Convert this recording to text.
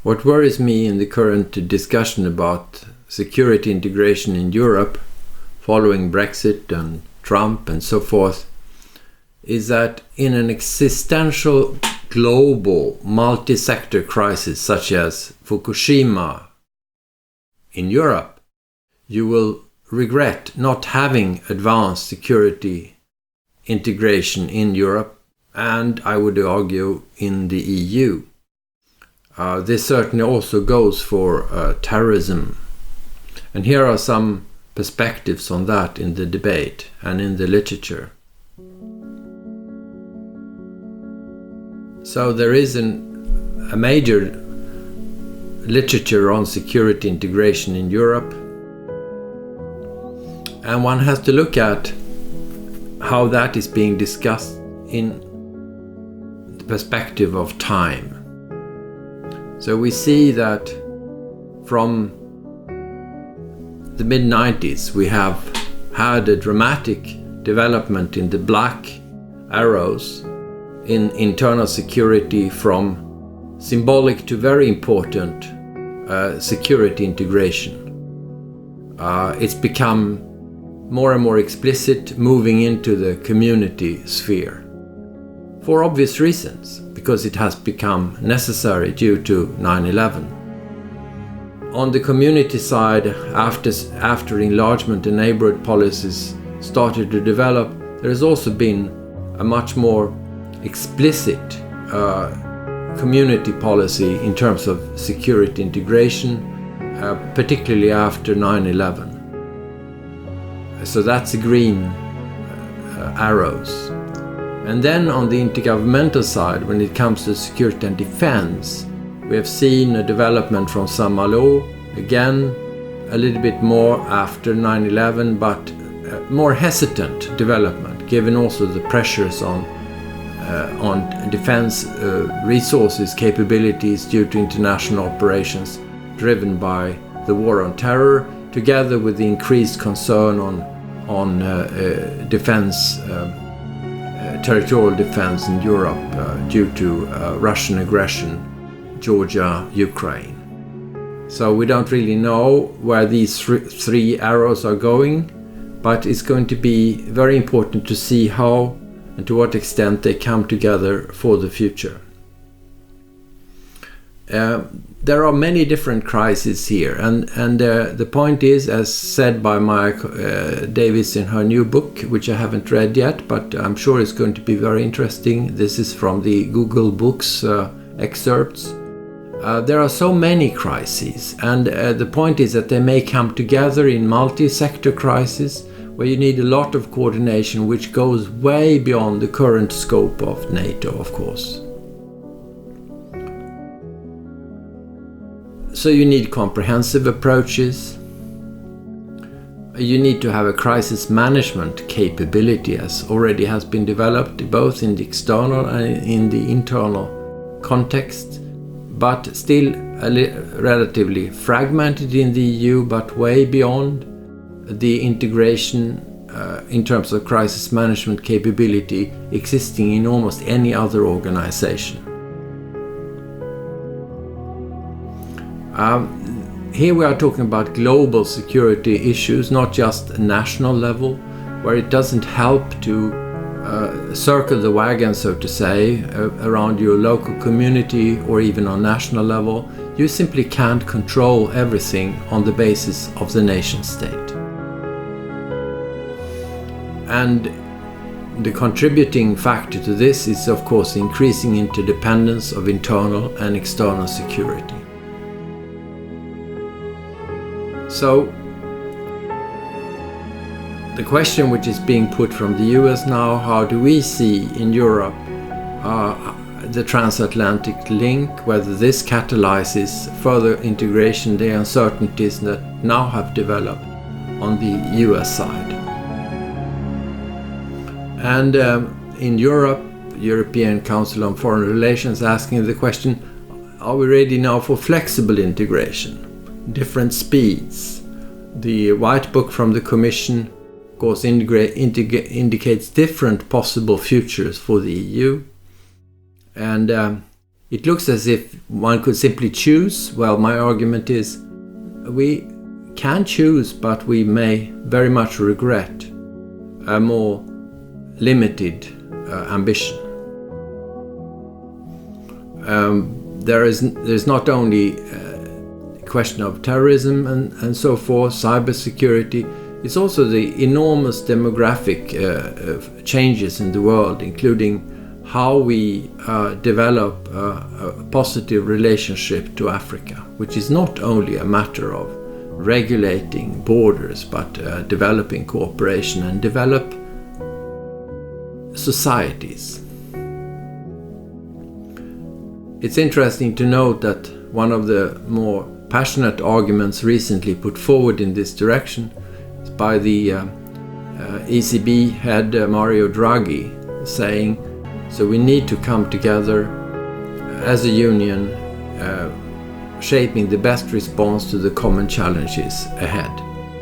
What worries me in the current discussion about security integration in Europe, following Brexit and Trump and so forth, is that in an existential global multi-sector crisis such as Fukushima in Europe, you will regret not having advanced security integration in Europe, and I would argue in the EU. This certainly also goes for terrorism. And here are some perspectives on that in the debate and in the literature. So there is a major literature on security integration in Europe, and one has to look at how that is being discussed in the perspective of time. So we see that from the mid-90s we have had a dramatic development in the black arrows in internal security, from symbolic to very important security integration. It's become more and more explicit, moving into the community sphere. For obvious reasons, because it has become necessary due to 9/11. On the community side, after enlargement and neighborhood policies started to develop, there has also been a much more explicit community policy in terms of security integration, particularly after 9/11. So that's the green arrows. And then on the intergovernmental side, when it comes to security and defense, we have seen a development from Saint-Malo, again a little bit more after 9/11, but more hesitant development, given also the pressures on defense resources, capabilities due to international operations driven by the war on terror, together with the increased concern on defense, territorial defense in Europe due to Russian aggression, Georgia, Ukraine. So we don't really know where these three arrows are going, but it's going to be very important to see how and to what extent they come together for the future. There are many different crises here, and the point is, as said by Maya Davis in her new book, which I haven't read yet, but I'm sure it's going to be very interesting. This is from the Google Books excerpts. There are so many crises, and the point is that they may come together in multi-sector crises, where you need a lot of coordination, which goes way beyond the current scope of NATO, of course. So you need comprehensive approaches. You need to have a crisis management capability, as already has been developed, both in the external and in the internal context, but still relatively fragmented in the EU, but way beyond the integration in terms of crisis management capability existing in almost any other organization. Here we are talking about global security issues, not just a national level, where it doesn't help to circle the wagon, so to say, around your local community or even on national level. You simply can't control everything on the basis of the nation state. And the contributing factor to this is, of course, increasing interdependence of internal and external security. So, the question which is being put from the US now, how do we see in Europe the transatlantic link, whether this catalyzes further integration, the uncertainties that now have developed on the US side. And in Europe, European Council on Foreign Relations asking the question, are we ready now for flexible integration, different speeds? The White Book from the Commission, of course, indicates different possible futures for the EU. And it looks as if one could simply choose. Well, my argument is we can choose, but we may very much regret a more limited ambition. There's not only a question of terrorism and so forth, cybersecurity. It's also the enormous demographic changes in the world, including how we develop a positive relationship to Africa, which is not only a matter of regulating borders, but developing cooperation and develop societies. It's interesting to note that one of the more passionate arguments recently put forward in this direction is by the ECB head Mario Draghi, saying, so we need to come together as a union, shaping the best response to the common challenges ahead.